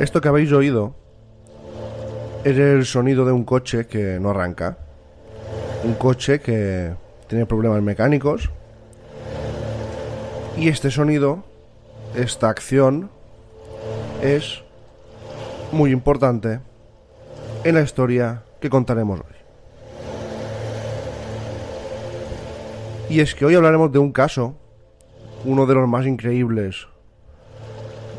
Esto que habéis oído es el sonido de un coche que no arranca. Un coche que tiene problemas mecánicos. Y este sonido, esta acción, es muy importante en la historia que contaremos hoy. Y es que hoy hablaremos de un caso, uno de los más increíbles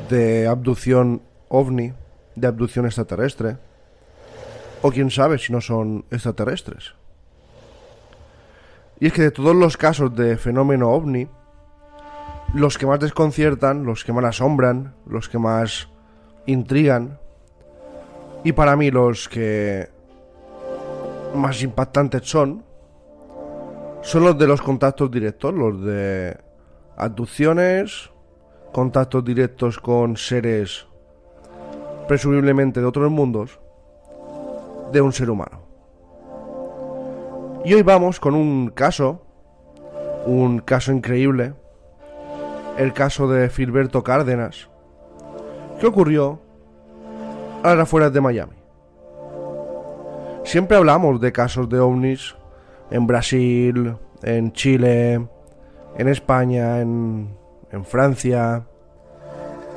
de abducción ovni, de abducción extraterrestre, o quién sabe si no son extraterrestres. Y es que de todos los casos de fenómeno ovni, los que más desconciertan, los que más asombran, los que más intrigan, y para mí los que más impactantes son los de los contactos directos, los de abducciones, contactos directos con seres presumiblemente de otros mundos de un ser humano. Y hoy vamos con un caso increíble, el caso de Filberto Cárdenas, que ocurrió a las afueras de Miami. Siempre hablamos de casos de ovnis en Brasil, en Chile, en España, en Francia,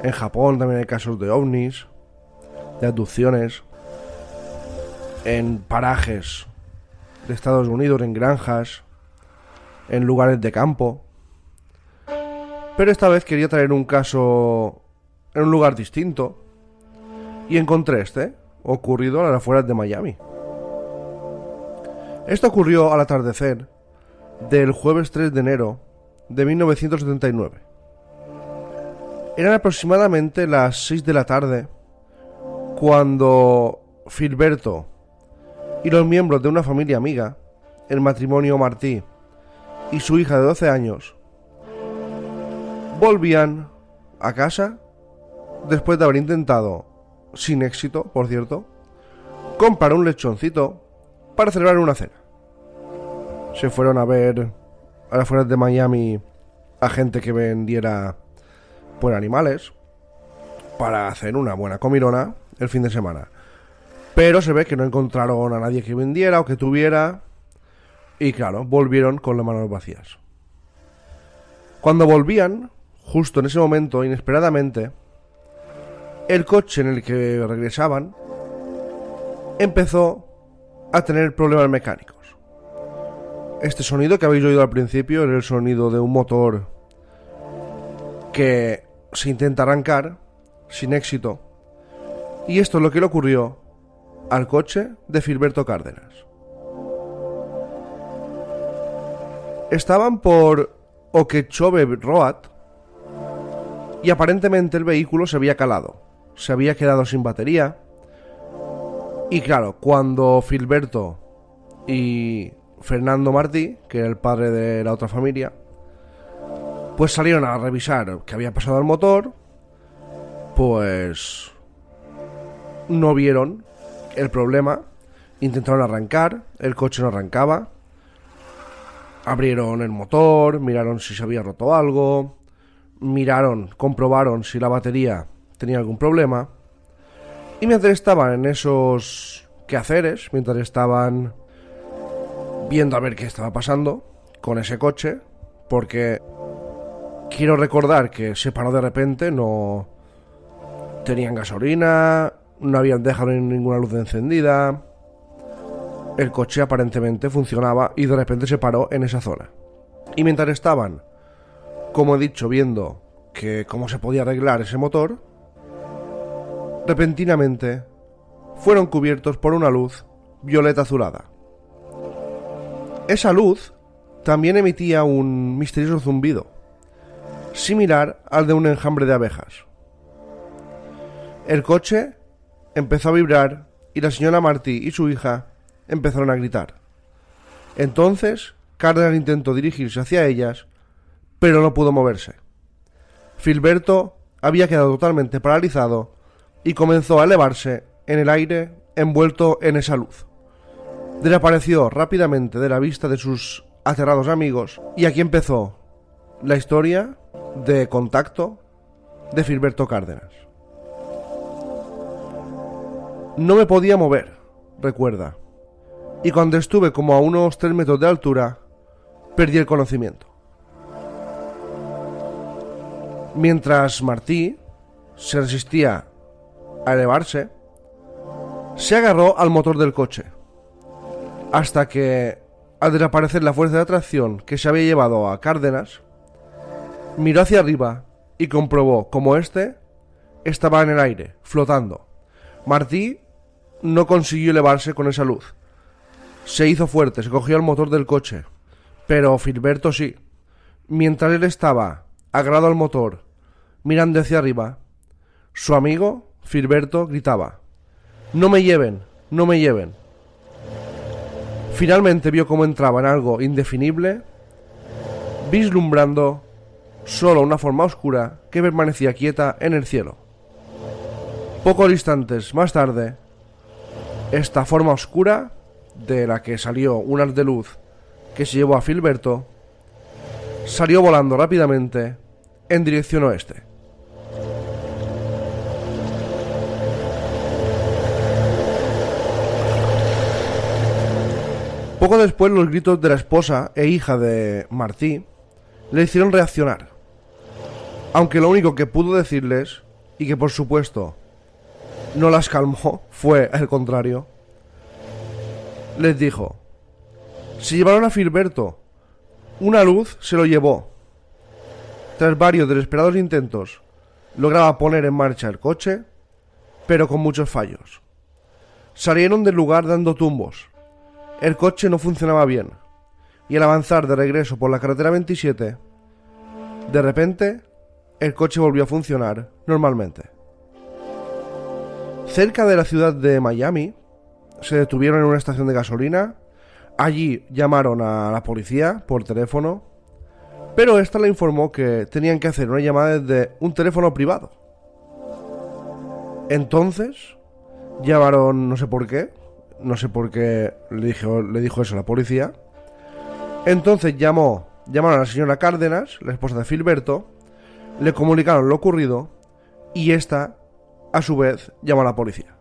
en Japón también hay casos de ovnis, de abducciones, en parajes de Estados Unidos, en granjas, en lugares de campo. Pero esta vez quería traer un caso en un lugar distinto y encontré este, ocurrido a las afueras de Miami. Esto ocurrió al atardecer del jueves 3 de enero de 1979. Eran aproximadamente las 6 de la tarde cuando Filberto y los miembros de una familia amiga, el matrimonio Martí y su hija de 12 años, volvían a casa después de haber intentado, sin éxito, por cierto, comprar un lechoncito para celebrar una cena. Se fueron a ver a las afueras de Miami a gente que vendiera por animales para hacer una buena comilona el fin de semana. Pero se ve que no encontraron a nadie que vendiera o que tuviera, y claro, volvieron con las manos vacías. Cuando volvían, justo en ese momento, inesperadamente, el coche en el que regresaban empezó a tener problemas mecánicos. Este sonido que habéis oído al principio era el sonido de un motor que se intenta arrancar sin éxito, y esto es lo que le ocurrió al coche de Filberto Cárdenas. Estaban por Okeechobee Road y aparentemente el vehículo se había calado, se había quedado sin batería. Y claro, cuando Filberto y Fernando Martí, que era el padre de la otra familia, pues salieron a revisar qué había pasado al motor, pues no vieron el problema. Intentaron arrancar, el coche no arrancaba. Abrieron el motor, miraron si se había roto algo, comprobaron si la batería tenía algún problema. Y mientras estaban en esos quehaceres, mientras estaban viendo a ver qué estaba pasando con ese coche, porque quiero recordar que se paró de repente, no tenían gasolina, no habían dejado ninguna luz encendida, el coche aparentemente funcionaba y de repente se paró en esa zona. Y mientras estaban, como he dicho, viendo que cómo se podía arreglar ese motor, repentinamente fueron cubiertos por una luz violeta azulada. Esa luz también emitía un misterioso zumbido, similar al de un enjambre de abejas. El coche empezó a vibrar y la señora Martí y su hija empezaron a gritar. Entonces Cárdenas intentó dirigirse hacia ellas, pero no pudo moverse. Filberto había quedado totalmente paralizado y comenzó a elevarse en el aire envuelto en esa luz. Desapareció rápidamente de la vista de sus aterrados amigos y aquí empezó la historia de contacto de Filberto Cárdenas. No me podía mover, recuerda. Y cuando estuve como a unos 3 metros de altura, perdí el conocimiento. Mientras Martí se resistía a elevarse, se agarró al motor del coche, hasta que, al desaparecer la fuerza de atracción que se había llevado a Cárdenas, miró hacia arriba y comprobó cómo éste estaba en el aire, flotando. Martí no consiguió elevarse con esa luz. Se hizo fuerte, se cogió al motor del coche, pero Filberto sí. Mientras él estaba agarrado al motor, mirando hacia arriba, su amigo, Filberto, gritaba: «¡No me lleven! ¡No me lleven!». Finalmente vio cómo entraba en algo indefinible, vislumbrando solo una forma oscura que permanecía quieta en el cielo. Pocos instantes más tarde, esta forma oscura, de la que salió un haz de luz que se llevó a Filberto, salió volando rápidamente en dirección oeste. Poco después, los gritos de la esposa e hija de Martí le hicieron reaccionar, aunque lo único que pudo decirles, y que por supuesto no las calmó, fue el contrario. Les dijo: «Se llevaron a Filberto. Una luz se lo llevó». Tras varios desesperados intentos, lograba poner en marcha el coche, pero con muchos fallos. Salieron del lugar dando tumbos. El coche no funcionaba bien, y al avanzar de regreso por la carretera 27, de repente, el coche volvió a funcionar normalmente. Cerca de la ciudad de Miami, se detuvieron en una estación de gasolina. Allí llamaron a la policía por teléfono, pero esta le informó que tenían que hacer una llamada desde un teléfono privado. Entonces, llamaron, no sé por qué le dijo eso a la policía. Entonces llamaron a la señora Cárdenas, la esposa de Filberto, le comunicaron lo ocurrido y esta, a su vez, llamó a la policía.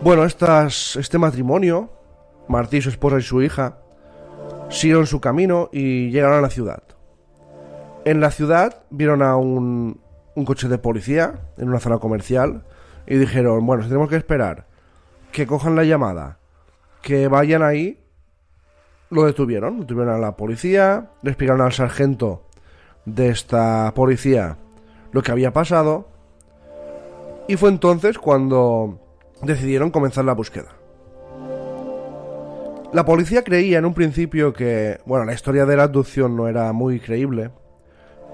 Bueno, este matrimonio, Martí, su esposa y su hija, siguieron su camino y llegaron a la ciudad. En la ciudad vieron a un coche de policía en una zona comercial y dijeron: «Bueno, si tenemos que esperar que cojan la llamada, que vayan ahí». Lo detuvieron a la policía, le explicaron al sargento de esta policía lo que había pasado, y fue entonces cuando decidieron comenzar la búsqueda. La policía creía en un principio que, bueno, la historia de la abducción no era muy creíble,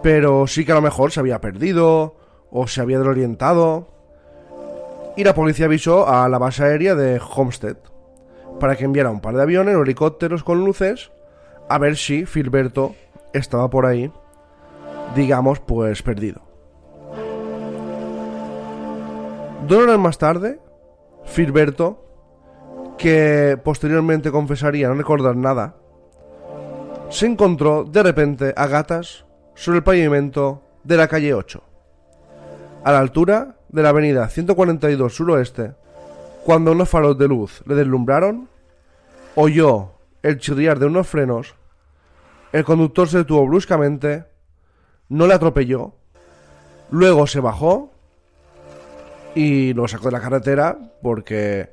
pero sí que a lo mejor se había perdido o se había desorientado, y la policía avisó a la base aérea de Homestead para que enviara un par de aviones o helicópteros con luces a ver si Filberto estaba por ahí, digamos, pues perdido. 2 horas más tarde, Filberto, que posteriormente confesaría no recordar nada, se encontró de repente a gatas sobre el pavimento de la calle 8, a la altura de la avenida 142 suroeste. Cuando unos faros de luz le deslumbraron, oyó el chirriar de unos frenos, el conductor se detuvo bruscamente, no le atropelló, luego se bajó y lo sacó de la carretera porque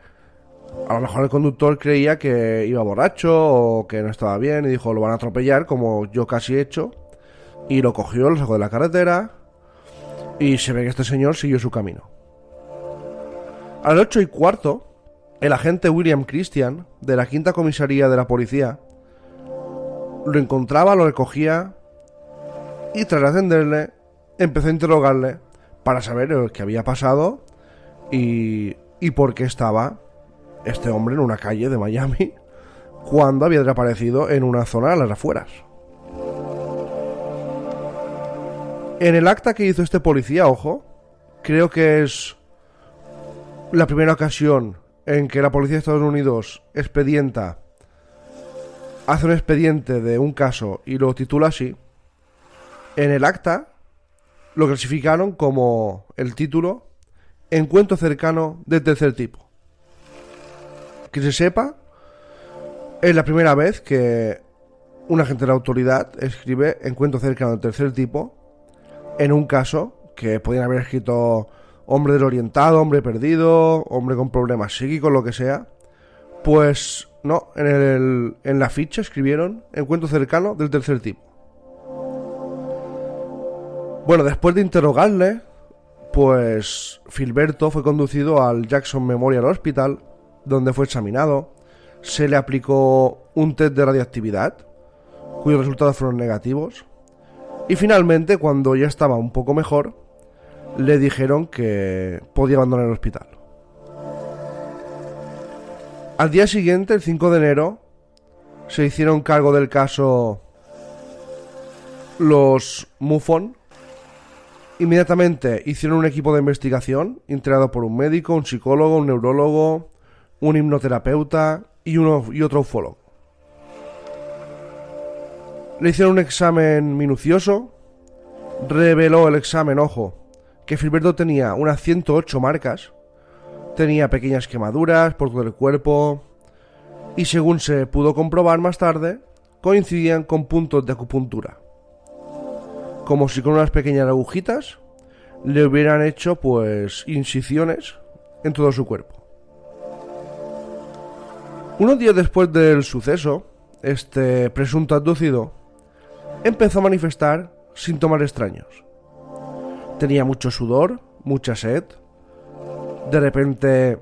a lo mejor el conductor creía que iba borracho o que no estaba bien y dijo: «Lo van a atropellar, como yo casi he hecho», y lo cogió, lo sacó de la carretera y se ve que este señor siguió su camino. A las 8:15, el agente William Christian, de la 5ª comisaría de la policía, lo encontraba, lo recogía y tras atenderle empezó a interrogarle para saber qué había pasado y por qué estaba este hombre en una calle de Miami cuando había desaparecido en una zona a las afueras. En el acta que hizo este policía, ojo, creo que es la primera ocasión en que la policía de Estados Unidos hace un expediente de un caso y lo titula así. En el acta lo clasificaron como el título encuentro cercano del tercer tipo. Que se sepa, es la primera vez que un agente de la autoridad escribe encuentro cercano del tercer tipo en un caso que podían haber escrito hombre desorientado, hombre perdido, hombre con problemas psíquicos, lo que sea. Pues no, en la ficha escribieron encuentro cercano del tercer tipo. Bueno, después de interrogarle, pues Filberto fue conducido al Jackson Memorial Hospital, donde fue examinado. Se le aplicó un test de radioactividad, cuyos resultados fueron negativos. Y finalmente, cuando ya estaba un poco mejor, le dijeron que podía abandonar el hospital. Al día siguiente, el 5 de enero, se hicieron cargo del caso los MUFON. Inmediatamente hicieron un equipo de investigación integrado por un médico, un psicólogo, un neurólogo, un hipnoterapeuta y otro ufólogo. Le hicieron un examen minucioso. Reveló el examen, ojo, que Filberto tenía unas 108 marcas. Tenía pequeñas quemaduras por todo el cuerpo. Y según se pudo comprobar más tarde, coincidían con puntos de acupuntura. Como si con unas pequeñas agujitas le hubieran hecho pues incisiones en todo su cuerpo. Unos días después del suceso, este presunto abducido empezó a manifestar síntomas extraños. Tenía mucho sudor, mucha sed, de repente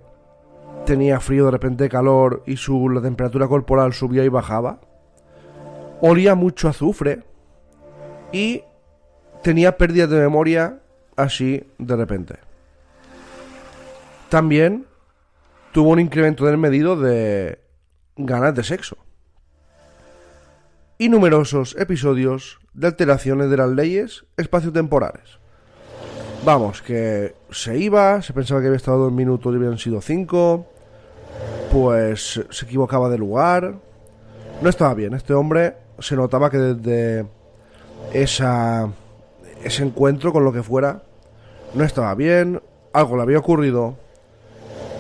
tenía frío, de repente calor y la temperatura corporal subía y bajaba. Olía mucho azufre y tenía pérdidas de memoria así de repente. También tuvo un incremento del medido de ganas de sexo y numerosos episodios de alteraciones de las leyes espaciotemporales. Vamos, que se iba, se pensaba que había estado 2 minutos y habían sido 5, pues se equivocaba de lugar. No estaba bien, este hombre se notaba que desde ese encuentro con lo que fuera no estaba bien, algo le había ocurrido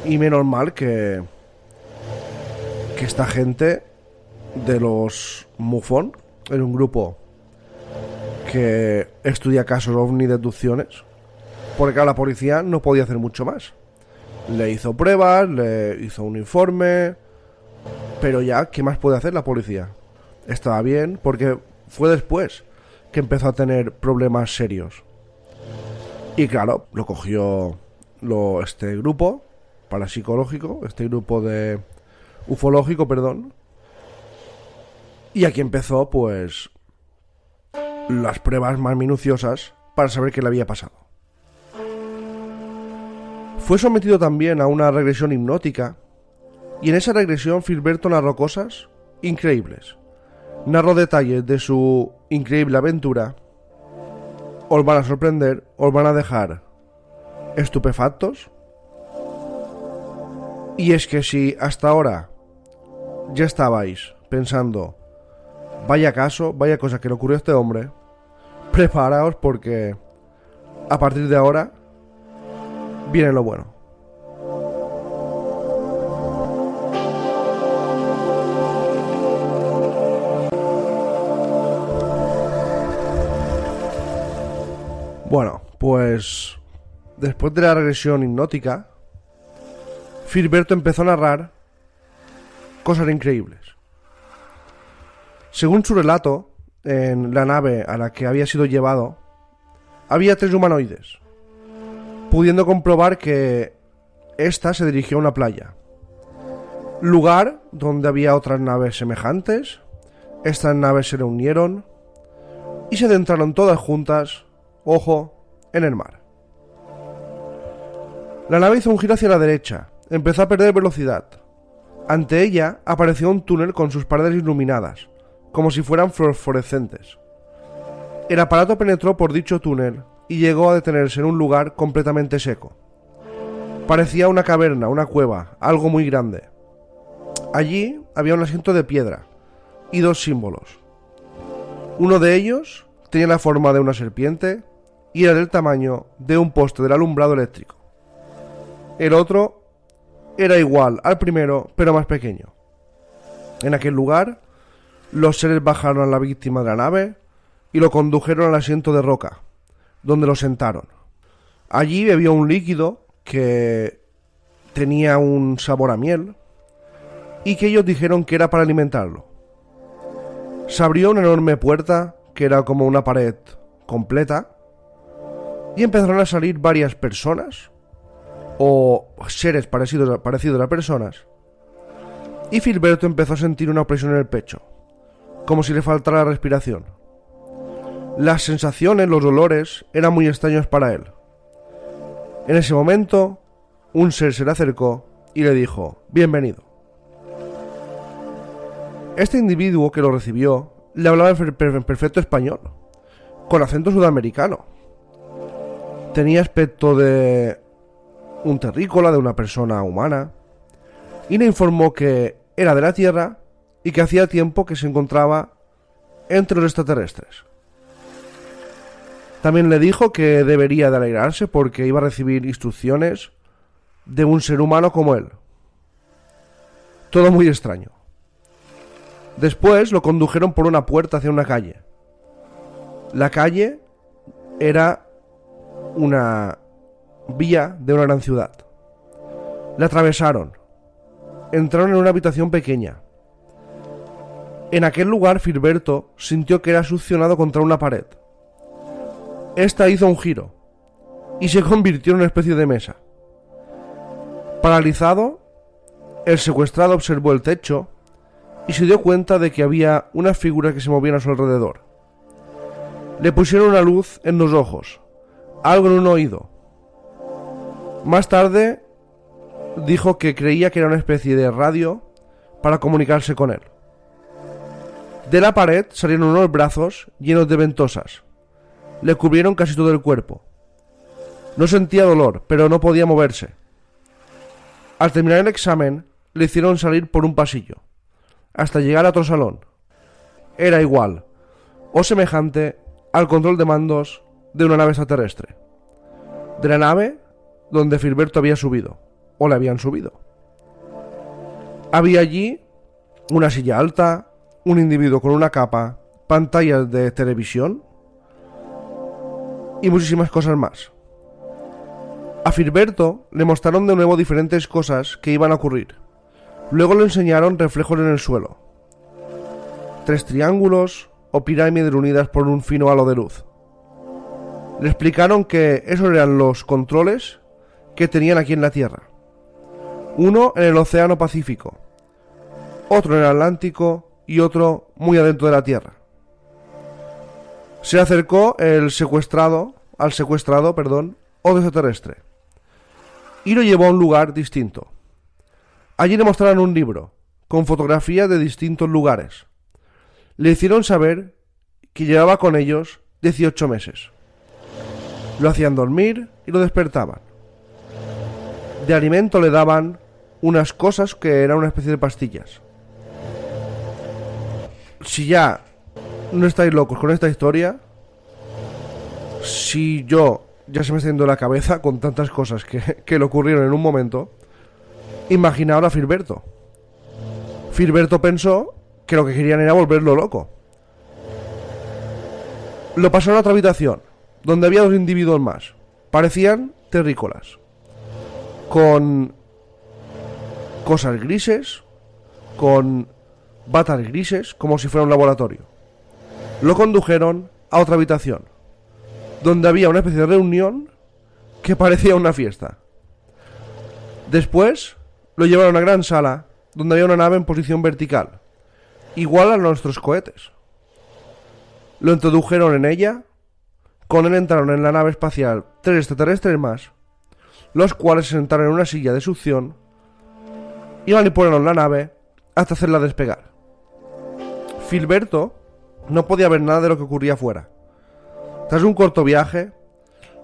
y menos mal que esta gente de los MUFON, era un grupo que estudia casos ovni de abducciones, porque claro, la policía no podía hacer mucho más. Le hizo pruebas, le hizo un informe, pero ya, ¿qué más puede hacer la policía? Estaba bien, porque fue después que empezó a tener problemas serios. Y claro, lo cogió este grupo parapsicológico, este grupo de ufológico, perdón. Y aquí empezó, pues, las pruebas más minuciosas para saber qué le había pasado. Fue sometido también a una regresión hipnótica, y en esa regresión Filberto narró cosas increíbles. Narró detalles de su increíble aventura. Os van a sorprender, os van a dejar estupefactos. Y es que si hasta ahora ya estabais pensando, vaya caso, vaya cosa que le ocurrió a este hombre, preparaos porque a partir de ahora viene lo bueno. Bueno, pues después de la regresión hipnótica, Filberto empezó a narrar cosas increíbles. Según su relato, en la nave a la que había sido llevado, había 3 humanoides, pudiendo comprobar que ésta se dirigió a una playa, lugar donde había otras naves semejantes. Estas naves se reunieron y se adentraron todas juntas, ojo, en el mar. La nave hizo un giro hacia la derecha, empezó a perder velocidad. Ante ella apareció un túnel con sus paredes iluminadas, como si fueran fluorescentes. El aparato penetró por dicho túnel y llegó a detenerse en un lugar completamente seco. Parecía una caverna, una cueva, algo muy grande. Allí había un asiento de piedra y 2 símbolos. Uno de ellos tenía la forma de una serpiente y era del tamaño de un poste del alumbrado eléctrico. El otro era igual al primero, pero más pequeño. En aquel lugar, los seres bajaron a la víctima de la nave y lo condujeron al asiento de roca, donde lo sentaron. Allí bebió un líquido que tenía un sabor a miel y que ellos dijeron que era para alimentarlo. Se abrió una enorme puerta que era como una pared completa y empezaron a salir varias personas o seres parecidos a personas, y Filberto empezó a sentir una opresión en el pecho, como si le faltara la respiración. Las sensaciones, los olores eran muy extraños para él. En ese momento, un ser se le acercó y le dijo: bienvenido. Este individuo que lo recibió le hablaba en perfecto español, con acento sudamericano. Tenía aspecto de un terrícola, de una persona humana, y le informó que era de la Tierra y que hacía tiempo que se encontraba entre los extraterrestres. También le dijo que debería de alegrarse porque iba a recibir instrucciones de un ser humano como él. Todo muy extraño. Después lo condujeron por una puerta hacia una calle. La calle era una vía de una gran ciudad. La atravesaron. Entraron en una habitación pequeña. En aquel lugar Filberto sintió que era succionado contra una pared. Esta hizo un giro y se convirtió en una especie de mesa. Paralizado, el secuestrado observó el techo y se dio cuenta de que había unas figuras que se movían a su alrededor. Le pusieron una luz en los ojos, algo en un oído. Más tarde dijo que creía que era una especie de radio para comunicarse con él. De la pared salieron unos brazos llenos de ventosas. Le cubrieron casi todo el cuerpo. No sentía dolor, pero no podía moverse. Al terminar el examen, le hicieron salir por un pasillo, hasta llegar a otro salón. Era igual, o semejante, al control de mandos de una nave extraterrestre. De la nave donde Filberto había subido, o le habían subido. Había allí una silla alta, un individuo con una capa, pantallas de televisión y muchísimas cosas más. A Filberto le mostraron de nuevo diferentes cosas que iban a ocurrir. Luego le enseñaron reflejos en el suelo. 3 triángulos o pirámides unidas por un fino halo de luz. Le explicaron que esos eran los controles que tenían aquí en la Tierra. Uno en el Océano Pacífico, otro en el Atlántico y otro muy adentro de la Tierra. Se acercó al secuestrado, otro extraterrestre, y lo llevó a un lugar distinto. Allí le mostraron un libro con fotografías de distintos lugares. Le hicieron saber que llevaba con ellos 18 meses. Lo hacían dormir y lo despertaban. De alimento le daban unas cosas que eran una especie de pastillas. Si ya no estáis locos con esta historia, si yo ya se me está yendo la cabeza con tantas cosas que le ocurrieron en un momento, imagina ahora a Filberto. Filberto pensó que lo que querían era volverlo loco. Lo pasaron a otra habitación, donde había 2 individuos más. Parecían terrícolas, con cosas grises, con batas grises, como si fuera un laboratorio. Lo condujeron a otra habitación, donde había una especie de reunión que parecía una fiesta. Después lo llevaron a una gran sala, donde había una nave en posición vertical, igual a nuestros cohetes. Lo introdujeron en ella. Con él entraron en la nave espacial 3 extraterrestres más, los cuales se sentaron en una silla de succión y manipularon la nave hasta hacerla despegar. Filberto no podía ver nada de lo que ocurría afuera. Tras un corto viaje,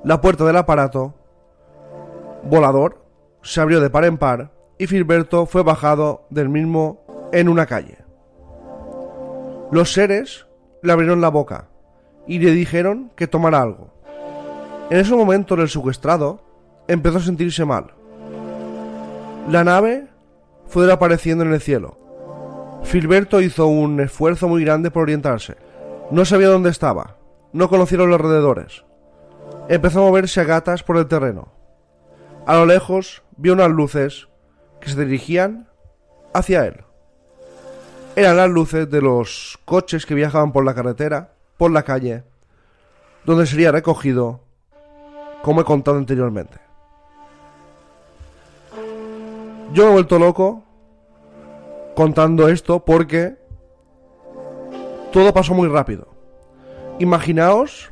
la puerta del aparato volador se abrió de par en par y Filberto fue bajado del mismo en una calle. Los seres le abrieron la boca y le dijeron que tomara algo. En ese momento el secuestrado empezó a sentirse mal. La nave fue desapareciendo en el cielo. Filberto hizo un esfuerzo muy grande por orientarse. No sabía dónde estaba. No conocía los alrededores. Empezó a moverse a gatas por el terreno. A lo lejos vio unas luces que se dirigían hacia él. Eran las luces de los coches que viajaban por la carretera, por la calle, donde sería recogido, como he contado anteriormente. Yo me he vuelto loco contando esto porque todo pasó muy rápido. Imaginaos,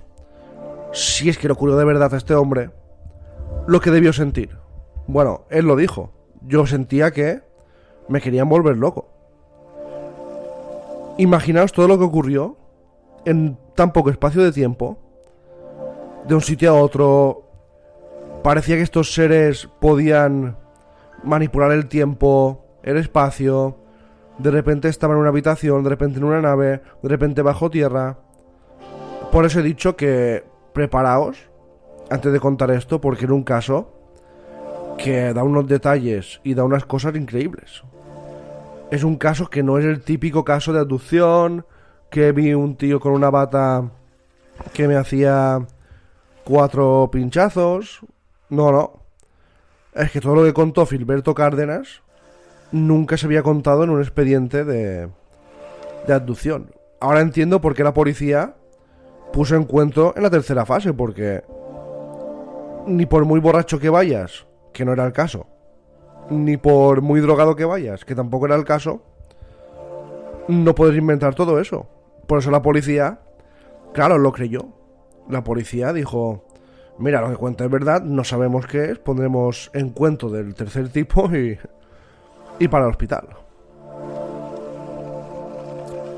si es que le ocurrió de verdad a este hombre, lo que debió sentir. Bueno, él lo dijo. Yo sentía que me querían volver loco. Imaginaos todo lo que ocurrió en tan poco espacio de tiempo, de un sitio a otro. Parecía que estos seres podían manipular el tiempo, el espacio. De repente estaba en una habitación, de repente en una nave, de repente bajo tierra. Por eso he dicho que preparaos antes de contar esto, porque era un caso que da unos detalles y da unas cosas increíbles. Es un caso que no es el típico caso de abducción, que vi un tío con una bata que me hacía 4 pinchazos. No. Es que todo lo que contó Filberto Cárdenas nunca se había contado en un expediente de abducción. Ahora entiendo por qué la policía puso en cuento en la tercera fase, porque ni por muy borracho que vayas, que no era el caso, ni por muy drogado que vayas, que tampoco era el caso, no puedes inventar todo eso. Por eso la policía, claro, lo creyó. La policía dijo: mira, lo que cuenta es verdad, no sabemos qué es, pondremos en cuento del tercer tipo y para el hospital.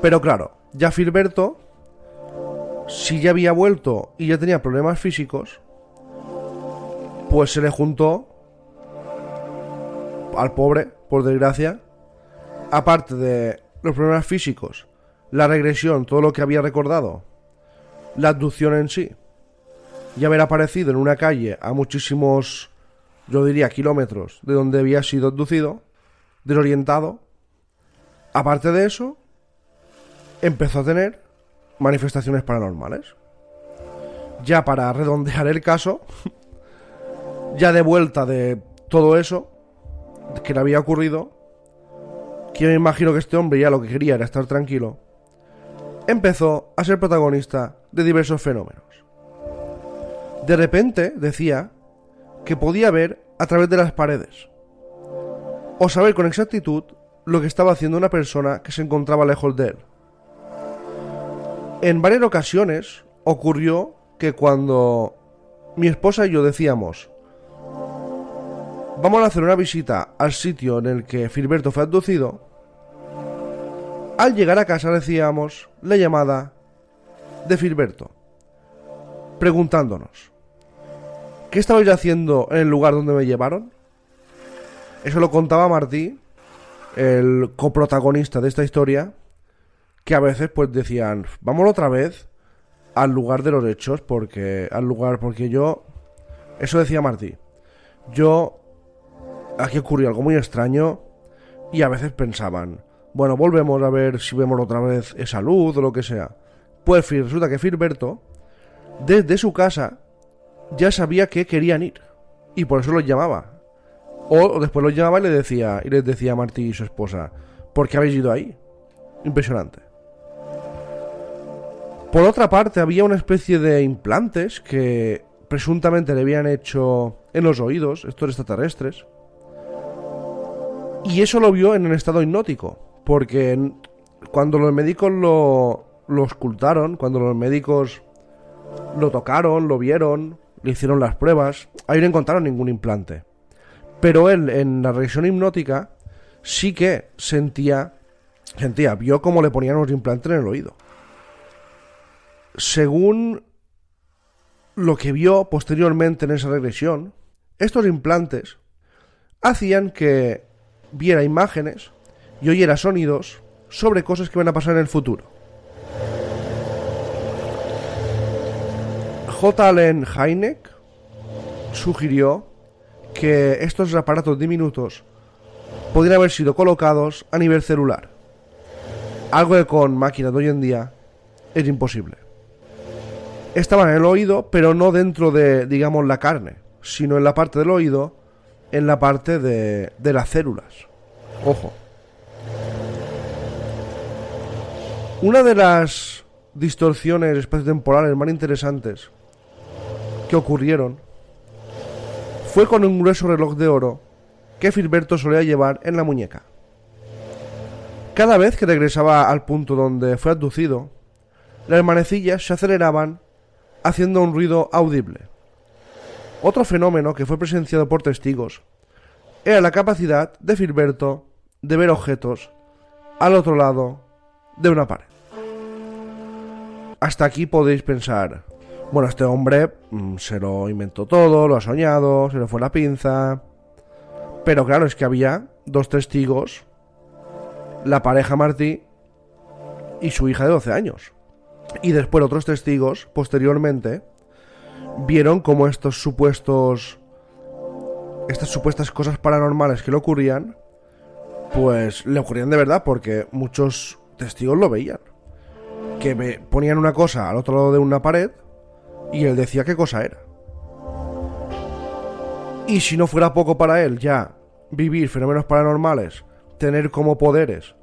Pero claro, ya Filberto, si ya había vuelto y ya tenía problemas físicos, pues se le juntó al pobre, por desgracia, aparte de los problemas físicos, la regresión, todo lo que había recordado, la abducción en sí, y haber aparecido en una calle a muchísimos, yo diría, kilómetros de donde había sido abducido, desorientado. Aparte de eso, empezó a tener manifestaciones paranormales. Ya para redondear el caso, ya de vuelta de todo eso que le había ocurrido, que me imagino que este hombre ya lo que quería era estar tranquilo, empezó a ser protagonista de diversos fenómenos. De repente decía que podía ver a través de las paredes, o saber con exactitud lo que estaba haciendo una persona que se encontraba lejos de él. En varias ocasiones ocurrió que cuando mi esposa y yo decíamos: vamos a hacer una visita al sitio en el que Filberto fue abducido, al llegar a casa recibíamos la llamada de Filberto, preguntándonos: ¿qué estabais haciendo en el lugar donde me llevaron? Eso lo contaba Martí, el coprotagonista de esta historia, que a veces pues decían: vamos otra vez al lugar de los hechos, porque yo, eso decía Martí, aquí ocurrió algo muy extraño, y a veces pensaban: bueno, volvemos a ver si vemos otra vez esa luz o lo que sea. Pues resulta que Filberto, desde su casa, ya sabía que querían ir, y por eso los llamaba. O después los llamaba y les decía a Martí y su esposa: ¿por qué habéis ido ahí? Impresionante. Por otra parte, había una especie de implantes que presuntamente le habían hecho en los oídos estos extraterrestres, y eso lo vio en el estado hipnótico, porque cuando los médicos lo auscultaron, cuando los médicos lo tocaron, lo vieron, le hicieron las pruebas, ahí no encontraron ningún implante. Pero él, en la regresión hipnótica, sí que vio cómo le ponían los implantes en el oído. Según lo que vio posteriormente en esa regresión, estos implantes hacían que viera imágenes y oyera sonidos sobre cosas que van a pasar en el futuro. J. Allen Hynek sugirió que estos aparatos diminutos podrían haber sido colocados a nivel celular. Algo que con máquinas de hoy en día es imposible. Estaban en el oído, pero no dentro de, digamos, la carne, sino en la parte del oído, en la parte de las células. Ojo. Una de las distorsiones espaciotemporales más interesantes que ocurrieron fue con un grueso reloj de oro que Filberto solía llevar en la muñeca. Cada vez que regresaba al punto donde fue abducido, las manecillas se aceleraban haciendo un ruido audible. Otro fenómeno que fue presenciado por testigos era la capacidad de Filberto de ver objetos al otro lado de una pared. Hasta aquí podéis pensar, bueno, este hombre se lo inventó todo, lo ha soñado, se le fue la pinza. Pero claro, es que había dos testigos, la pareja Martí y su hija de 12 años. Y después otros testigos, posteriormente, vieron cómo estas supuestas cosas paranormales que le ocurrían, pues le ocurrían de verdad, porque muchos testigos lo veían. Que ponían una cosa al otro lado de una pared y él decía qué cosa era. Y si no fuera poco para él ya vivir fenómenos paranormales, tener como poderes,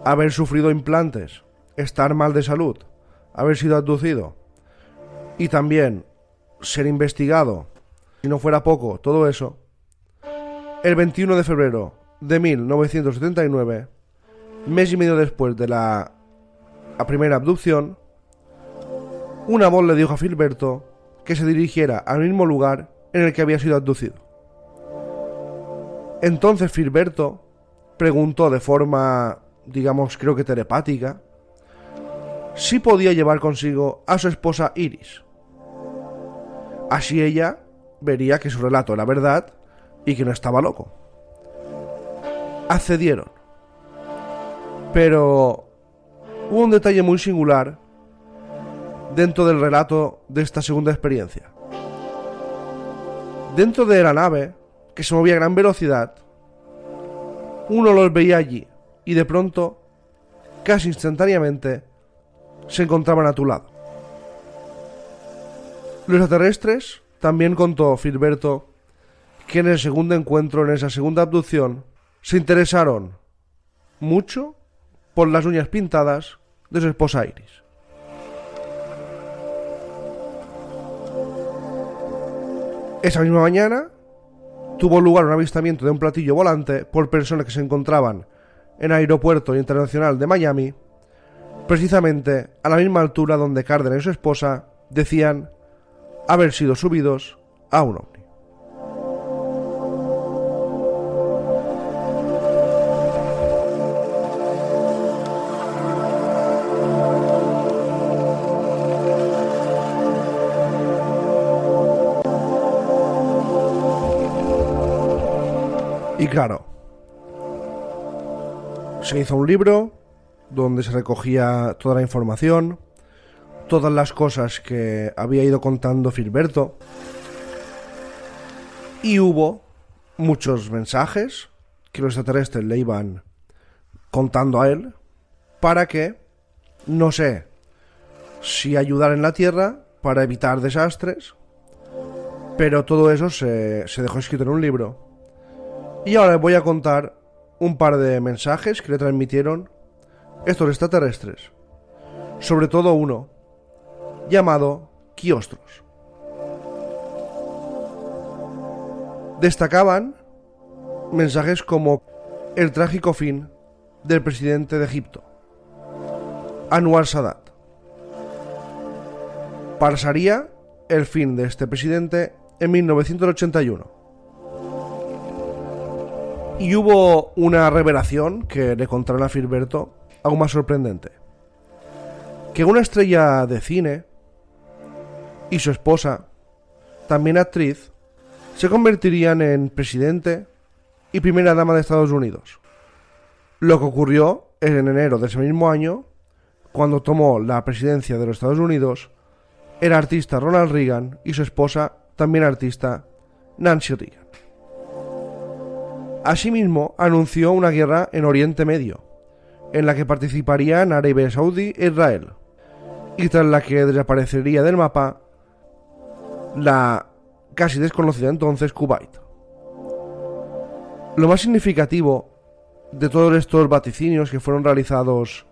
haber sufrido implantes, estar mal de salud, haber sido abducido y también ser investigado, si no fuera poco todo eso, el 21 de febrero de 1979, mes y medio después de la primera abducción, una voz le dijo a Filberto que se dirigiera al mismo lugar en el que había sido abducido. Entonces Filberto preguntó de forma, digamos, creo que telepática, si podía llevar consigo a su esposa Iris. Así ella vería que su relato era verdad y que no estaba loco. Accedieron. Pero hubo un detalle muy singular dentro del relato de esta segunda experiencia. Dentro de la nave, que se movía a gran velocidad, uno los veía allí y de pronto, casi instantáneamente, se encontraban a tu lado. Los extraterrestres, también contó Filberto, que en el segundo encuentro, en esa segunda abducción, se interesaron mucho por las uñas pintadas de su esposa Iris. Esa misma mañana tuvo lugar un avistamiento de un platillo volante por personas que se encontraban en el aeropuerto internacional de Miami, precisamente a la misma altura donde Cárdenas y su esposa decían haber sido subidos a un ovni. Y claro, se hizo un libro donde se recogía toda la información, todas las cosas que había ido contando Filberto, y hubo muchos mensajes que los extraterrestres le iban contando a él para que, no sé, si ayudar en la Tierra para evitar desastres, pero todo eso se dejó escrito en un libro. Y ahora les voy a contar un par de mensajes que le transmitieron estos extraterrestres, sobre todo uno llamado Quiostros. Destacaban mensajes como el trágico fin del presidente de Egipto, Anwar Sadat. Pasaría el fin de este presidente en 1981. Y hubo una revelación que le contaron a Filberto, aún más sorprendente. Que una estrella de cine y su esposa, también actriz, se convertirían en presidente y primera dama de Estados Unidos. Lo que ocurrió en enero de ese mismo año, cuando tomó la presidencia de los Estados Unidos, el artista Ronald Reagan y su esposa, también artista, Nancy Reagan. Asimismo, anunció una guerra en Oriente Medio, en la que participarían Arabia Saudí e Israel, y tras la que desaparecería del mapa la casi desconocida entonces Kuwait. Lo más significativo de todos estos vaticinios que fueron realizados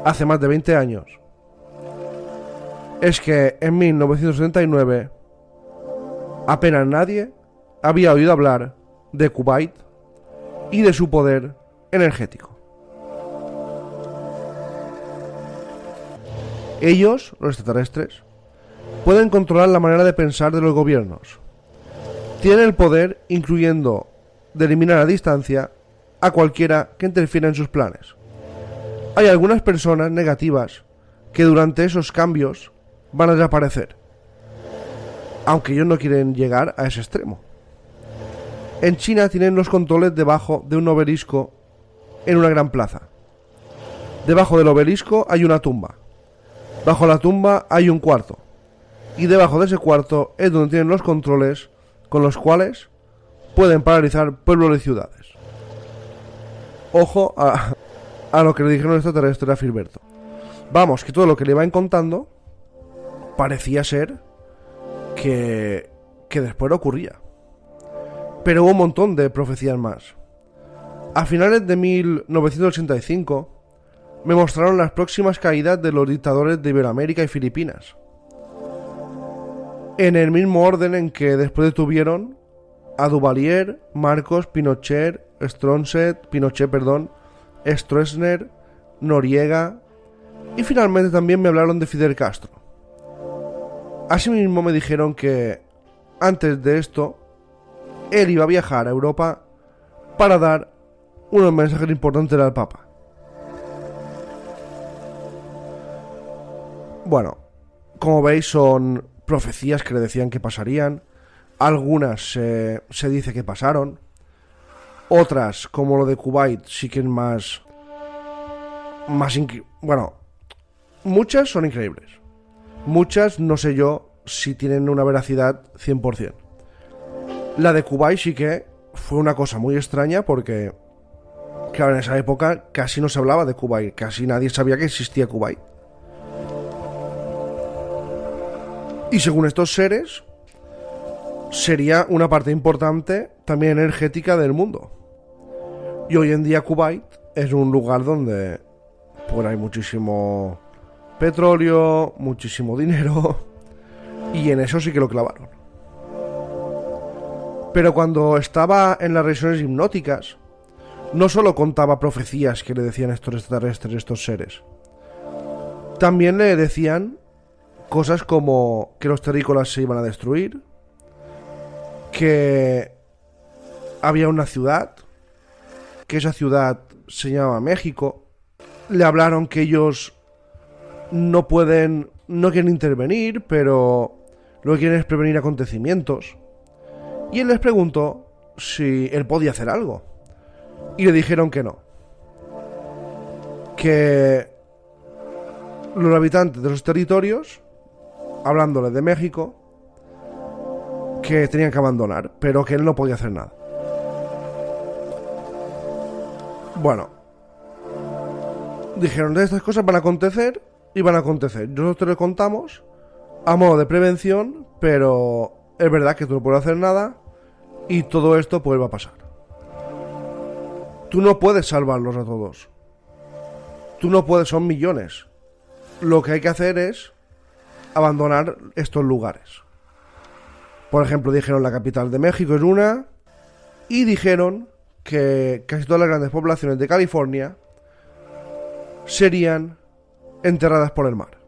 hace más de 20 años es que en 1979 apenas nadie había oído hablar de Kuwait y de su poder energético. Ellos, los extraterrestres, pueden controlar la manera de pensar de los gobiernos. Tienen el poder, incluyendo de eliminar a distancia a cualquiera que interfiera en sus planes. Hay algunas personas negativas que durante esos cambios van a desaparecer, aunque ellos no quieren llegar a ese extremo. En China tienen los controles debajo de un obelisco en una gran plaza. Debajo del obelisco hay una tumba. Bajo la tumba hay un cuarto. Y debajo de ese cuarto es donde tienen los controles con los cuales pueden paralizar pueblos y ciudades. Ojo a lo que le dijeron los extraterrestres a Filberto. Vamos, que todo lo que le iban contando parecía ser que después no ocurría. Pero hubo un montón de profecías más. A finales de 1985 me mostraron las próximas caídas de los dictadores de Iberoamérica y Filipinas, en el mismo orden en que después detuvieron a Duvalier, Marcos, Stroessner, Noriega, y finalmente también me hablaron de Fidel Castro. Asimismo me dijeron que antes de esto él iba a viajar a Europa para dar unos mensajes importantes al Papa. Bueno, como veis son profecías que le decían que pasarían. Algunas se dice que pasaron. Otras, como lo de Kuwait, sí que es más bueno, muchas son increíbles. Muchas no sé yo si tienen una veracidad 100%. La de Kuwait sí que fue una cosa muy extraña porque, claro, en esa época casi no se hablaba de Kuwait. Casi nadie sabía que existía Kuwait. Y según estos seres, sería una parte importante también energética del mundo. Y hoy en día Kuwait es un lugar donde pues, hay muchísimo petróleo, muchísimo dinero, y en eso sí que lo clavaron. Pero cuando estaba en las regresiones hipnóticas, no solo contaba profecías que le decían estos extraterrestres, estos seres. También le decían cosas como que los terrícolas se iban a destruir, que había una ciudad, que esa ciudad se llamaba México. Le hablaron que ellos no quieren intervenir, pero lo que quieren es prevenir acontecimientos. Y él les preguntó si él podía hacer algo. Y le dijeron que no. Que los habitantes de esos territorios, hablándole de México, que tenían que abandonar, pero que él no podía hacer nada. Bueno, dijeron de estas cosas van a acontecer y van a acontecer. Nosotros le contamos a modo de prevención, pero es verdad que tú no puedes hacer nada y todo esto pues va a pasar. Tú no puedes salvarlos a todos. Tú no puedes, son millones. Lo que hay que hacer es abandonar estos lugares. Por ejemplo, dijeron la capital de México es una, y dijeron que casi todas las grandes poblaciones de California serían enterradas por el mar.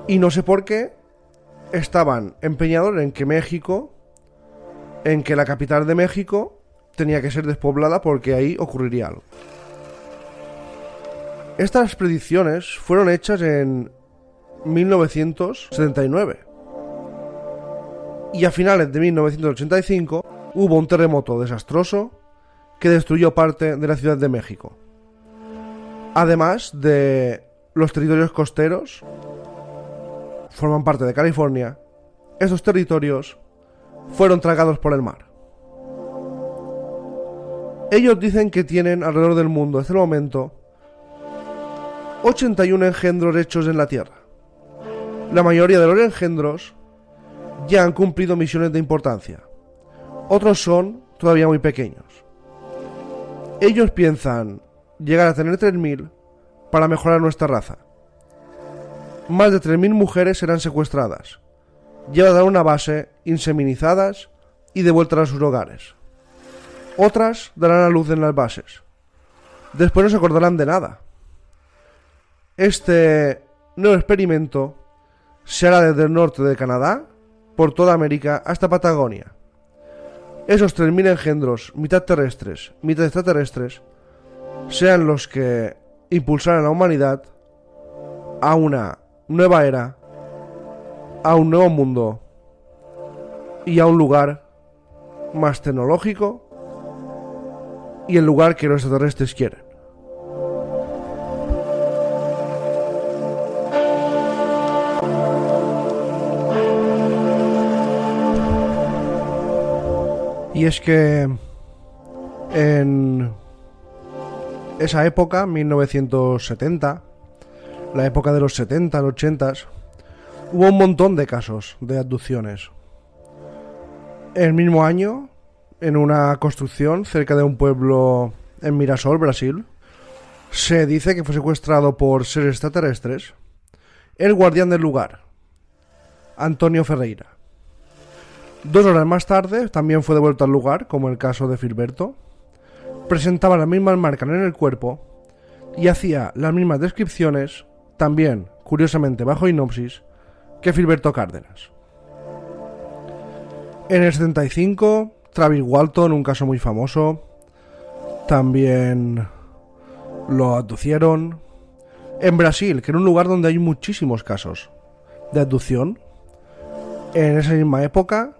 Y no sé por qué estaban empeñados en que la capital de México tenía que ser despoblada porque ahí ocurriría algo. Estas predicciones fueron hechas en 1979. Y a finales de 1985 hubo un terremoto desastroso que destruyó parte de la Ciudad de México. Además de los territorios costeros, forman parte de California. Estos territorios fueron tragados por el mar. Ellos dicen que tienen alrededor del mundo hasta el momento 81 engendros hechos en la Tierra. La mayoría de los engendros ya han cumplido misiones de importancia. Otros son todavía muy pequeños. Ellos piensan llegar a tener 3.000 para mejorar nuestra raza. Más de 3.000 mujeres serán secuestradas, llevadas a una base, inseminizadas y devueltas a sus hogares. Otras darán a luz en las bases. Después no se acordarán de nada. Este nuevo experimento se hará desde el norte de Canadá, por toda América, hasta Patagonia. Esos 3.000 engendros, mitad terrestres, mitad extraterrestres, sean los que impulsarán a la humanidad a una nueva era, a un nuevo mundo y a un lugar más tecnológico y el lugar que los extraterrestres quieren. Y es que en esa época, 1970, la época de los 70, los 80, hubo un montón de casos de abducciones. El mismo año, en una construcción cerca de un pueblo en Mirasol, Brasil, se dice que fue secuestrado por seres extraterrestres el guardián del lugar, Antonio Ferreira. 2 horas más tarde también fue devuelto al lugar, como el caso de Filberto. Presentaba las mismas marcas en el cuerpo y hacía las mismas descripciones, también, curiosamente bajo hipnosis, que Filberto Cárdenas. En el 75, Travis Walton, un caso muy famoso, también lo abducieron. En Brasil, que era un lugar donde hay muchísimos casos de abducción, en esa misma época,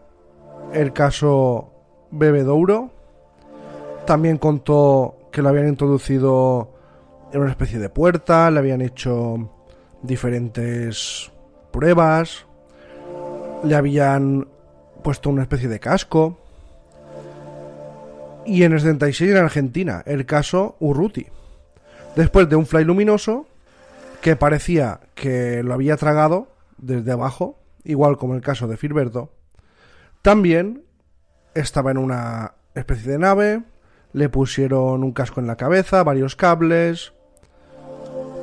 el caso Bebedouro también contó que lo habían introducido en una especie de puerta, le habían hecho diferentes pruebas, le habían puesto una especie de casco. Y en el 76 en Argentina, el caso Urruti, después de un fly luminoso que parecía que lo había tragado desde abajo, igual como el caso de Filberto. También estaba en una especie de nave, le pusieron un casco en la cabeza, varios cables,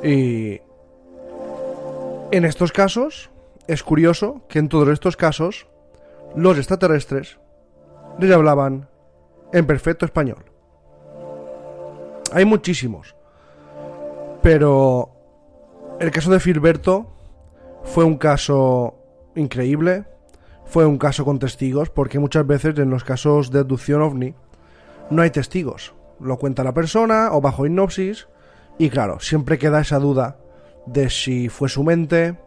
y en estos casos es curioso que en todos estos casos los extraterrestres les hablaban en perfecto español. Hay muchísimos, pero el caso de Filberto fue un caso increíble. Fue un caso con testigos, porque muchas veces en los casos de abducción ovni no hay testigos. Lo cuenta la persona o bajo hipnosis y claro, siempre queda esa duda de si fue su mente,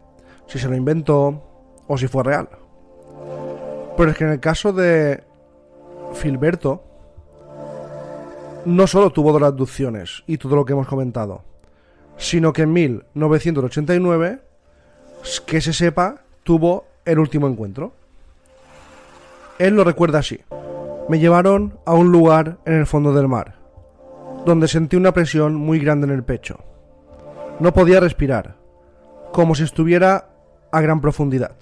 si se lo inventó o si fue real. Pero es que en el caso de Filberto no solo tuvo 2 abducciones y todo lo que hemos comentado, sino que en 1989, que se sepa, tuvo el último encuentro. Él lo recuerda así: me llevaron a un lugar en el fondo del mar, donde sentí una presión muy grande en el pecho. No podía respirar, como si estuviera a gran profundidad.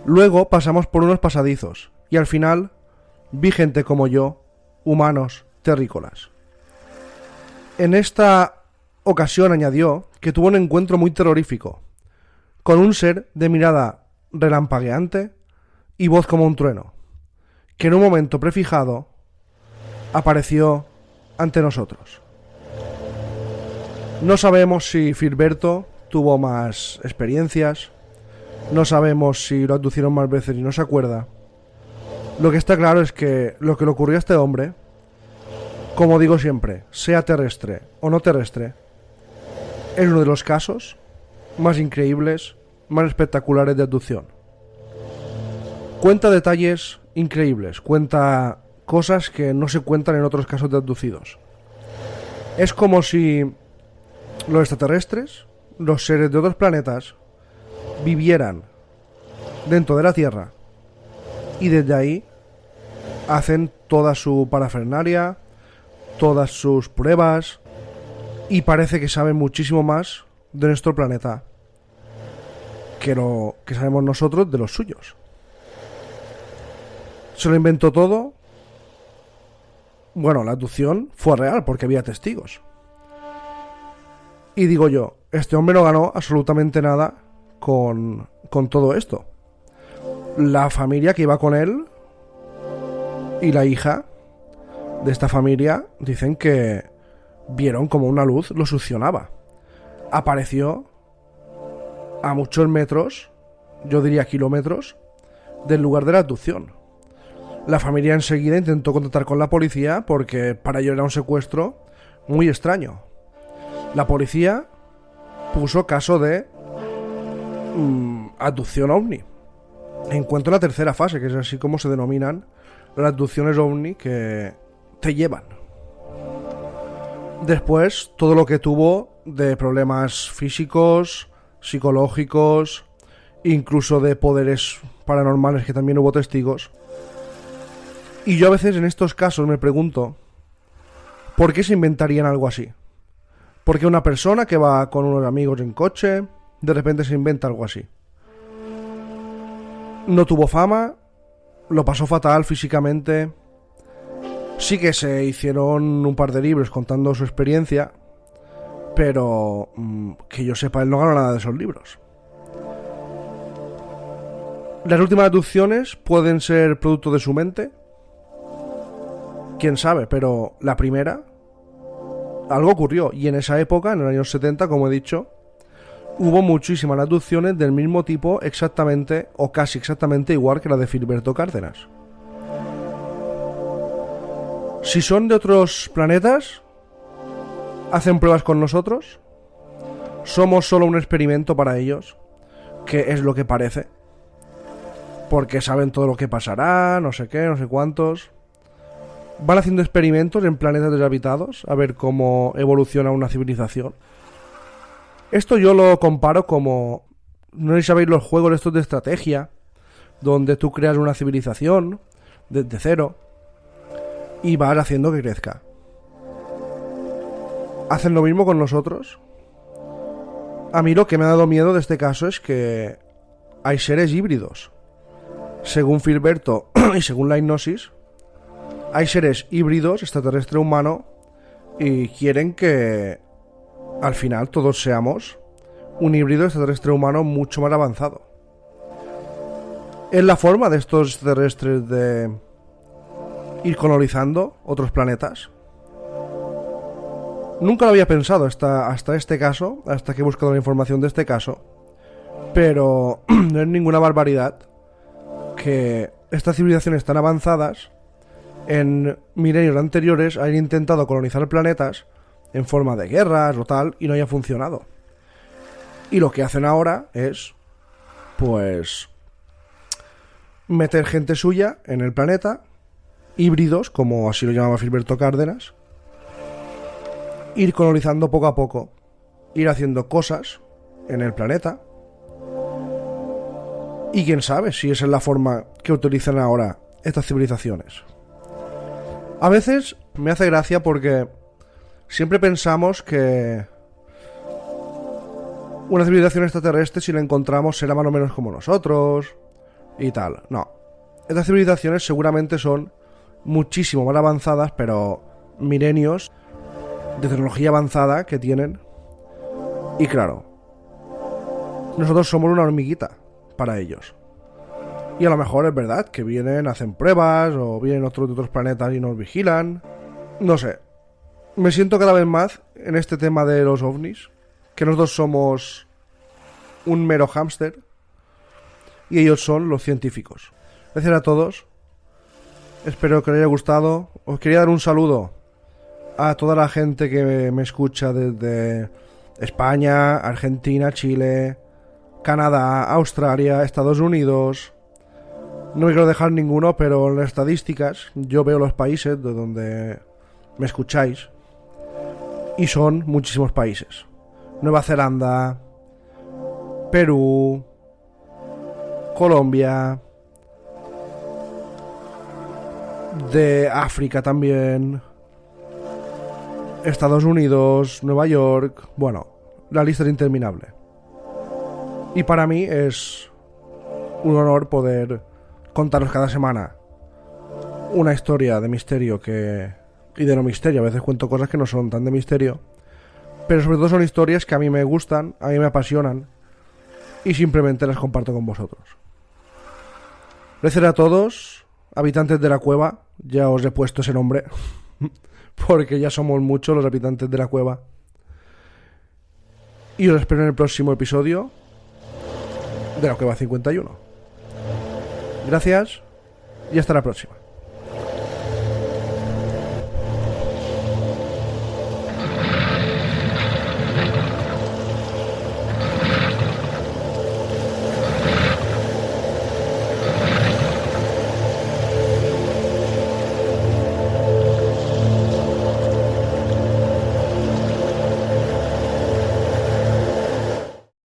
Luego pasamos por unos pasadizos y al final vi gente como yo, humanos terrícolas. En esta ocasión añadió que tuvo un encuentro muy terrorífico, con un ser de mirada relampagueante y voz como un trueno, que en un momento prefijado apareció ante nosotros. No sabemos si Filberto tuvo más experiencias, no sabemos si lo abducieron más veces y no se acuerda. Lo que está claro es que lo que le ocurrió a este hombre, como digo siempre, sea terrestre o no terrestre, es uno de los casos más increíbles, más espectaculares de abducción. Cuenta detalles increíbles, cuenta cosas que no se cuentan en otros casos de abducidos. Es como si los extraterrestres, los seres de otros planetas, vivieran dentro de la Tierra y desde ahí hacen toda su parafernalia, todas sus pruebas y parece que saben muchísimo más de nuestro planeta que lo que sabemos nosotros de los suyos. Se lo inventó todo. Bueno, la abducción fue real porque había testigos. Y digo yo, este hombre no ganó absolutamente nada con todo esto. La familia que iba con él y la hija de esta familia dicen que vieron como una luz lo succionaba. Apareció a muchos metros, yo diría kilómetros, del lugar de la abducción. La familia enseguida intentó contactar con la policía porque para ellos era un secuestro muy extraño. La policía puso caso de abducción ovni. Encuentro la tercera fase, que es así como se denominan las abducciones ovni que te llevan. Después, todo lo que tuvo de problemas físicos, psicológicos, incluso de poderes paranormales, que también hubo testigos. Y yo a veces en estos casos me pregunto, ¿por qué se inventarían algo así? ¿Por qué una persona que va con unos amigos en coche, de repente se inventa algo así? No tuvo fama, lo pasó fatal físicamente. Sí que se hicieron un par de libros contando su experiencia, pero que yo sepa, él no ganó nada de esos libros. Las últimas abducciones pueden ser producto de su mente. Quién sabe, pero la primera, algo ocurrió. Y en esa época, en los años 70, como he dicho, hubo muchísimas abducciones del mismo tipo, exactamente o casi exactamente igual que la de Filiberto Cárdenas. Si son de otros planetas, hacen pruebas con nosotros, somos solo un experimento para ellos, que es lo que parece, porque saben todo lo que pasará, no sé qué, no sé cuántos. Van haciendo experimentos en planetas deshabitados a ver cómo evoluciona una civilización. Esto yo lo comparo como, no sé si sabéis los juegos estos de estrategia, donde tú creas una civilización desde cero y vas haciendo que crezca. Hacen lo mismo con nosotros. A mí lo que me ha dado miedo de este caso es que hay seres híbridos. Según Filiberto y según la hipnosis, hay seres híbridos, extraterrestre humano, y quieren que al final todos seamos un híbrido extraterrestre humano mucho más avanzado. Es la forma de estos extraterrestres de ir colonizando otros planetas. Nunca lo había pensado hasta este caso, hasta que he buscado la información de este caso, pero no es ninguna barbaridad que estas civilizaciones tan avanzadas en milenios anteriores hayan intentado colonizar planetas en forma de guerras o tal y no haya funcionado. Y lo que hacen ahora es, pues, meter gente suya en el planeta, híbridos, como así lo llamaba Filiberto Cárdenas, ir colonizando poco a poco, ir haciendo cosas en el planeta. Y quién sabe si esa es la forma que utilizan ahora estas civilizaciones. A veces me hace gracia porque siempre pensamos que una civilización extraterrestre, si la encontramos, será más o menos como nosotros y tal. No. Estas civilizaciones seguramente son muchísimo más avanzadas, pero milenios de tecnología avanzada que tienen. Y claro, nosotros somos una hormiguita para ellos. Y a lo mejor es verdad que vienen, hacen pruebas, o vienen otros de otros planetas y nos vigilan. No sé. Me siento cada vez más en este tema de los ovnis, que nosotros somos un mero hámster y ellos son los científicos. Gracias a todos. Espero que les haya gustado. Os quería dar un saludo a toda la gente que me escucha desde España, Argentina, Chile, Canadá, Australia, Estados Unidos. No me quiero dejar ninguno, pero en las estadísticas yo veo los países de donde me escucháis y son muchísimos países. Nueva Zelanda, Perú, Colombia, de África también, Estados Unidos, Nueva York, bueno, la lista es interminable. Y para mí es un honor poder contaros cada semana una historia de misterio y de no misterio. A veces cuento cosas que no son tan de misterio, pero sobre todo son historias que a mí me gustan, a mí me apasionan y simplemente las comparto con vosotros. Gracias a todos, habitantes de la cueva, ya os he puesto ese nombre, porque ya somos muchos los habitantes de la cueva. Y os espero en el próximo episodio de la Cueva 51. Gracias y hasta la próxima.